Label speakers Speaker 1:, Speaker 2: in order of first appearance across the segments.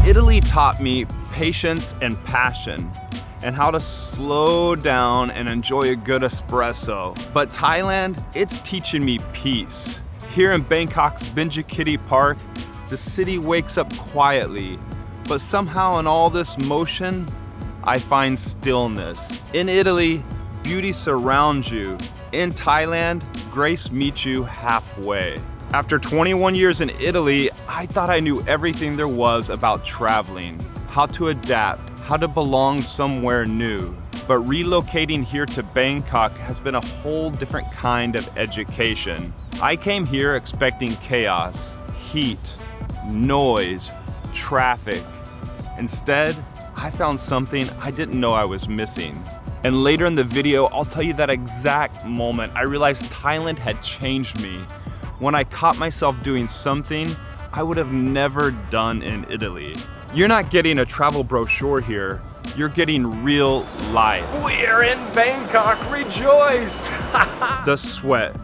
Speaker 1: Italy taught me patience and passion, and how to slow down and enjoy a good espresso. But Thailand, it's teaching me peace. Here in Bangkok's Binjakitty Park, the city wakes up quietly, but somehow in all this motion, I find stillness. In Italy, beauty surrounds you. In Thailand, grace meets you halfway. After 21 years in Italy, I thought I knew everything there was about traveling, how to adapt, how to belong somewhere new. But relocating here to Bangkok has been a whole different kind of education. I came here expecting chaos, heat, noise, traffic. Instead, I found something I didn't know I was missing. And later in the video, I'll tell you that exact moment I realized Thailand had changed me, when I caught myself doing something I would have never done in Italy. You're not getting a travel brochure here, you're getting real life. We're in Bangkok, rejoice! The sweat,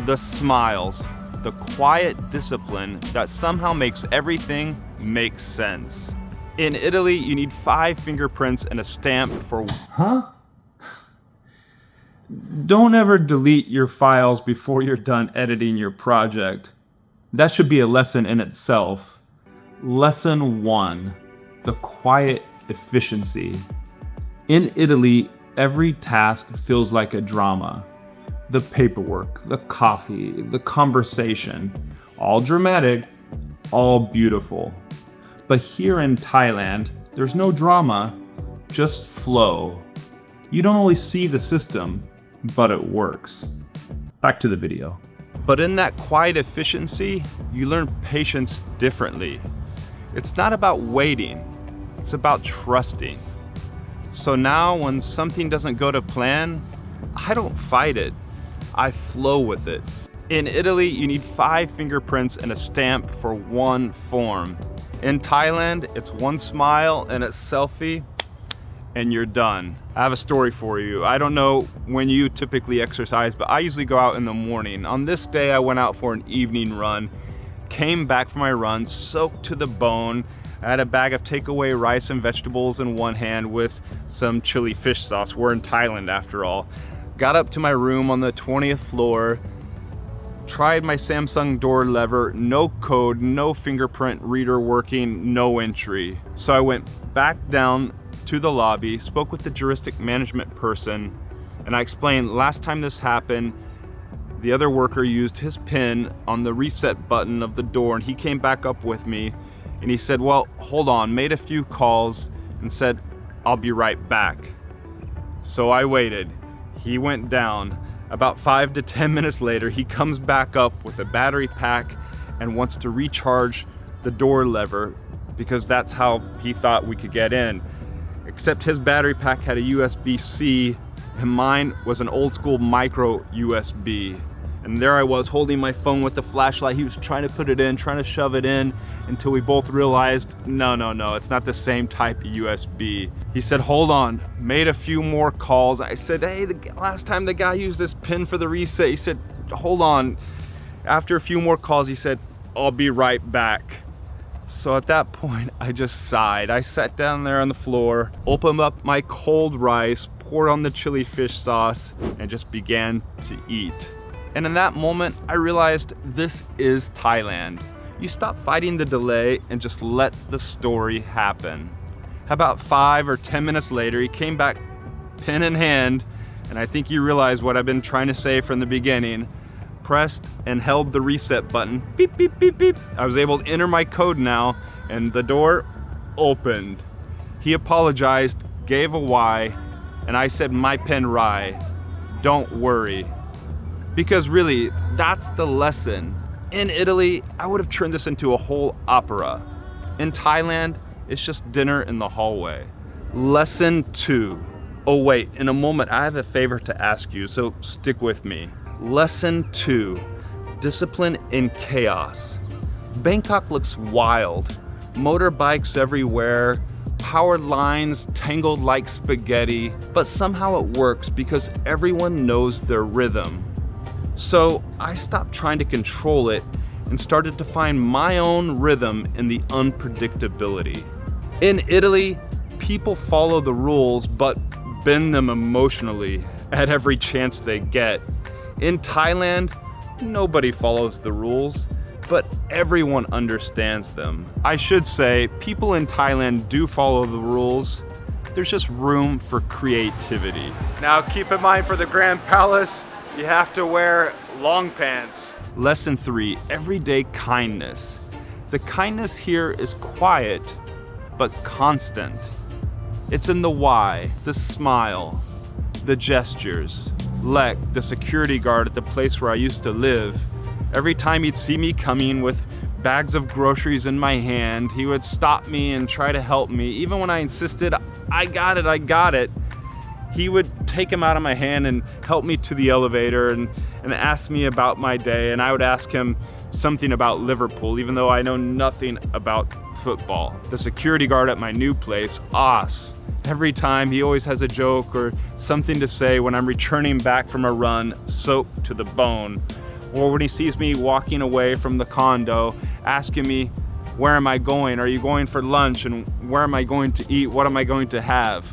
Speaker 1: the smiles, the quiet discipline that somehow makes everything make sense. In Italy, you need 5 fingerprints and a stamp for... Huh? Don't ever delete your files before you're done editing your project. That should be a lesson in itself. Lesson 1, the quiet efficiency. In Italy, every task feels like a drama. The paperwork, the coffee, the conversation, all dramatic, all beautiful. But here in Thailand, there's no drama, just flow. You don't always see the system, but it works. Back to the video. But in that quiet efficiency, you learn patience differently. It's not about waiting, it's about trusting. So now when something doesn't go to plan, I don't fight it, I flow with it. In Italy, you need 5 fingerprints and a stamp for 1 form. In Thailand, it's 1 smile and a selfie, and you're done. I have a story for you. I don't know when you typically exercise, but I usually go out in the morning. On this day, I went out for an evening run, came back from my run, soaked to the bone. I had a bag of takeaway rice and vegetables in one hand with some chili fish sauce. We're in Thailand after all. Got up to my room on the 20th floor, tried my Samsung door lever, no code, no fingerprint reader working, no entry. So I went back down to the lobby, spoke with the juristic management person, and I explained last time this happened, the other worker used his pin on the reset button of the door, and he came back up with me and he said, well, hold on, made a few calls and said, I'll be right back. So I waited. He went down. About 5 to 10 minutes later, he comes back up with a battery pack and wants to recharge the door lever because that's how he thought we could get in. Except his battery pack had a USB-C and mine was an old school micro USB. And there I was holding my phone with the flashlight. He was trying to put it in, trying to shove it in until we both realized, no, it's not the same type of USB. He said, hold on, made a few more calls. I said, hey, the last time the guy used this pin for the reset, he said, hold on. After a few more calls, he said, I'll be right back. So at that point, I just sighed. I sat down there on the floor, opened up my cold rice, poured on the chili fish sauce, and just began to eat. And in that moment, I realized this is Thailand. You stop fighting the delay and just let the story happen. About 5 or 10 minutes later, he came back pen in hand, and I think you realize what I've been trying to say from the beginning. Pressed and held the reset button. Beep, beep, beep, beep. I was able to enter my code now, and the door opened. He apologized, gave a Y, and I said, my pen Rai, don't worry. Because really, that's the lesson. In Italy, I would have turned this into a whole opera. In Thailand, it's just dinner in the hallway. Lesson 2. Oh wait, in a moment, I have a favor to ask you, so stick with me. Lesson 2, discipline in chaos. Bangkok looks wild. Motorbikes everywhere, powered lines tangled like spaghetti, but somehow it works because everyone knows their rhythm. So I stopped trying to control it and started to find my own rhythm in the unpredictability. In Italy, people follow the rules but bend them emotionally at every chance they get. In Thailand, nobody follows the rules, but everyone understands them. I should say, people in Thailand do follow the rules. There's just room for creativity. Now keep in mind, for the Grand Palace, you have to wear long pants. Lesson 3, everyday kindness. The kindness here is quiet, but constant. It's in the why, the smile, the gestures. Lek, the security guard at the place where I used to live, every time he'd see me coming with bags of groceries in my hand, he would stop me and try to help me. Even when I insisted, I got it, he would take him out of my hand and help me to the elevator and ask me about my day. And I would ask him something about Liverpool, even though I know nothing about football. The security guard at my new place, Os, every time he always has a joke or something to say when I'm returning back from a run, soaked to the bone. Or when he sees me walking away from the condo, asking me, where am I going? Are you going for lunch? And where am I going to eat? What am I going to have?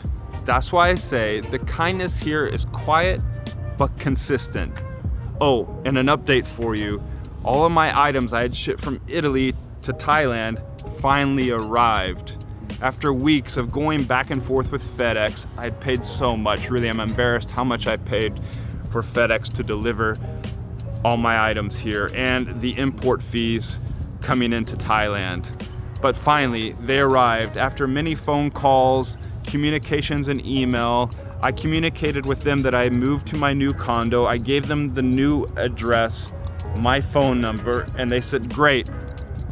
Speaker 1: That's why I say the kindness here is quiet, but consistent. Oh, and an update for you. All of my items I had shipped from Italy to Thailand finally arrived. After weeks of going back and forth with FedEx, I had paid so much. Really, I'm embarrassed how much I paid for FedEx to deliver all my items here and the import fees coming into Thailand. But finally, they arrived. After many phone calls, communications and email, I communicated with them that I moved to my new condo. I gave them the new address, my phone number, and they said, great,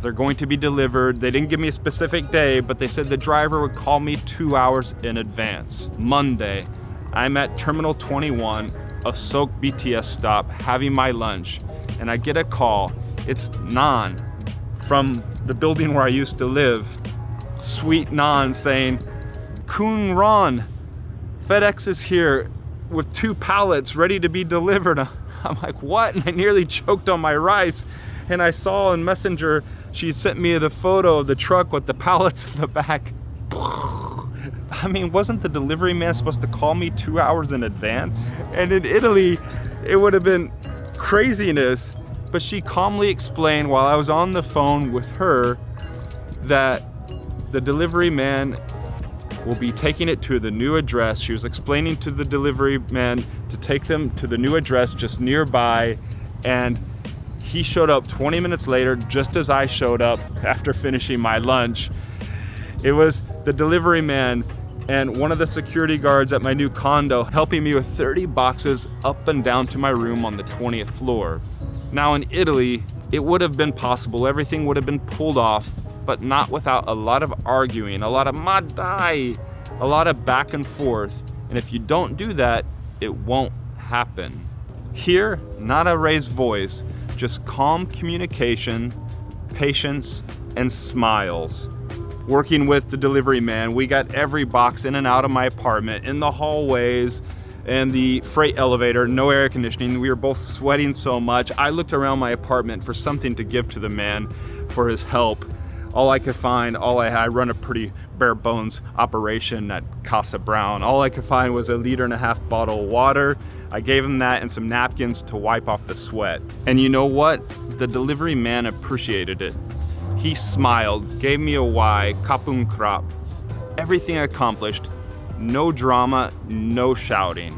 Speaker 1: they're going to be delivered. They didn't give me a specific day, but they said the driver would call me 2 hours in advance. Monday, I'm at Terminal 21, a Sok BTS stop, having my lunch, and I get a call. It's Nan from the building where I used to live. Sweet Nan saying, Kun Ron, FedEx is here with 2 pallets ready to be delivered. I'm like, what? And I nearly choked on my rice. And I saw in Messenger, she sent me the photo of the truck with the pallets in the back. I mean, wasn't the delivery man supposed to call me 2 hours in advance? And in Italy, it would have been craziness. But she calmly explained while I was on the phone with her that the delivery man will be taking it to the new address. She was explaining to the delivery man to take them to the new address just nearby. And he showed up 20 minutes later, just as I showed up after finishing my lunch. It was the delivery man and one of the security guards at my new condo helping me with 30 boxes up and down to my room on the 20th floor. Now in Italy, it would have been possible, everything would have been pulled off, but not without a lot of arguing, a lot of ma dai, a lot of back and forth. And if you don't do that, it won't happen. Here, not a raised voice, just calm communication, patience, and smiles. Working with the delivery man, we got every box in and out of my apartment, in the hallways, and the freight elevator, no air conditioning. We were both sweating so much. I looked around my apartment for something to give to the man for his help. All I could find, I run a pretty bare bones operation at Casa Brown. All I could find was a 1.5 liter bottle of water. I gave him that and some napkins to wipe off the sweat. And you know what? The delivery man appreciated it. He smiled, gave me a why, kapung krap. Everything accomplished. No drama, no shouting.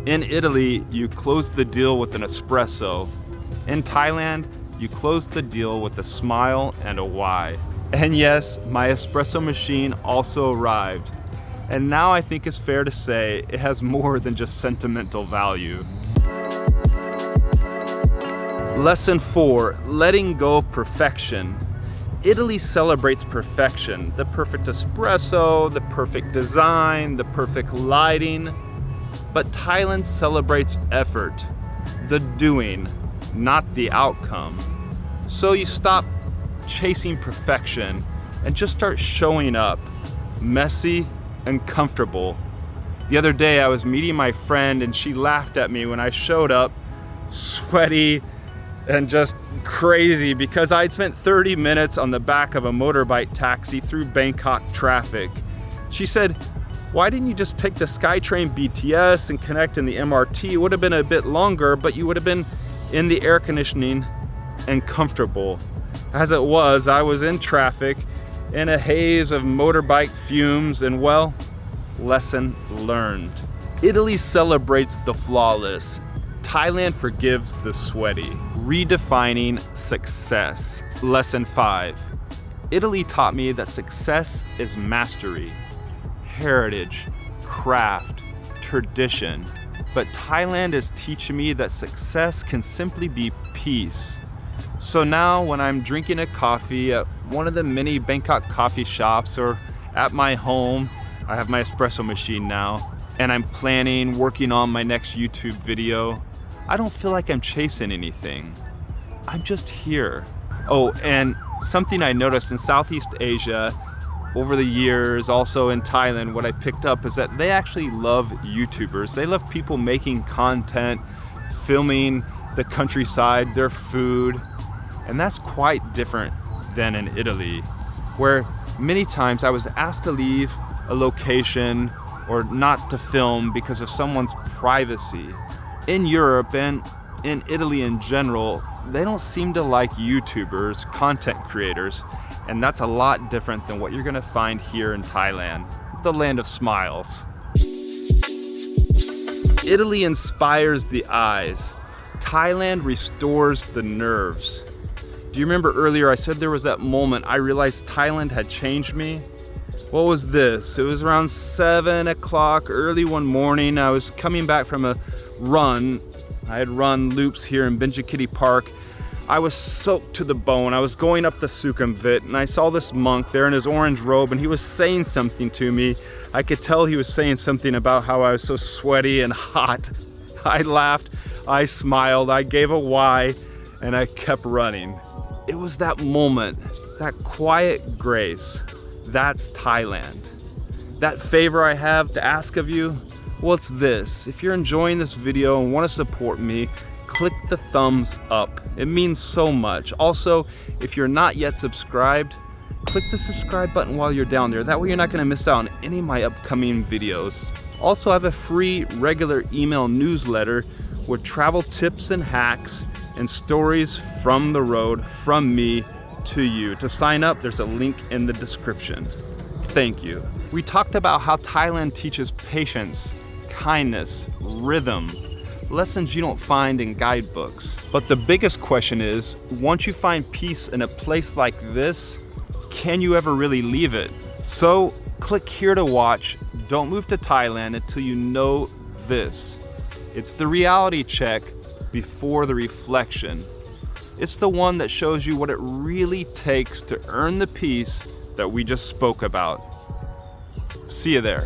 Speaker 1: In Italy, you close the deal with an espresso. In Thailand, you close the deal with a smile and a why. And yes, my espresso machine also arrived. And now I think it's fair to say it has more than just sentimental value. Lesson 4, letting go of perfection. Italy celebrates perfection, the perfect espresso, the perfect design, the perfect lighting. But Thailand celebrates effort, the doing, not the outcome. So you stop chasing perfection and just start showing up, messy and comfortable. The other day I was meeting my friend and she laughed at me when I showed up, sweaty, and just crazy because I'd spent 30 minutes on the back of a motorbike taxi through Bangkok traffic. She said, "Why didn't you just take the SkyTrain BTS and connect in the MRT? It would have been a bit longer, but you would have been in the air conditioning and comfortable." As it was, I was in traffic in a haze of motorbike fumes, and well, lesson learned. Italy celebrates the flawless. Thailand forgives the sweaty. Redefining success. Lesson 5. Italy taught me that success is mastery, heritage, craft, tradition. But Thailand is teaching me that success can simply be peace. So now when I'm drinking a coffee at one of the many Bangkok coffee shops or at my home, I have my espresso machine now, and I'm planning, working on my next YouTube video, I don't feel like I'm chasing anything. I'm just here. Oh, and something I noticed in Southeast Asia over the years, also in Thailand, what I picked up is that they actually love YouTubers. They love people making content, filming the countryside, their food, and that's quite different than in Italy, where many times I was asked to leave a location or not to film because of someone's privacy. In Europe and in Italy in general, they don't seem to like YouTubers, content creators, and that's a lot different than what you're gonna find here in Thailand, the land of smiles. Italy inspires the eyes. Thailand restores the nerves. Do you remember earlier I said there was that moment I realized Thailand had changed me? What was this? It was around 7 o'clock early one morning. I was coming back from a run. I had run loops here in Benjikiti Park. I was soaked to the bone. I was going up the Sukhumvit and I saw this monk there in his orange robe and he was saying something to me. I could tell he was saying something about how I was so sweaty and hot. I laughed, I smiled, I gave a why, and I kept running. It was that moment, that quiet grace. That's Thailand. That favor I have to ask of you, well, it's this. If you're enjoying this video and want to support me, click the thumbs up. It means so much. Also, if you're not yet subscribed, click the subscribe button while you're down there. That way you're not going to miss out on any of my upcoming videos. Also, I have a free regular email newsletter with travel tips and hacks and stories from the road, from me to you. To sign up, there's a link in the description. Thank you. We talked about how Thailand teaches patience, kindness, rhythm, lessons you don't find in guidebooks. But the biggest question is, once you find peace in a place like this, can you ever really leave it? So click here to watch. Don't move to Thailand until you know this. It's the reality check before the reflection. It's the one that shows you what it really takes to earn the peace that we just spoke about. See you there.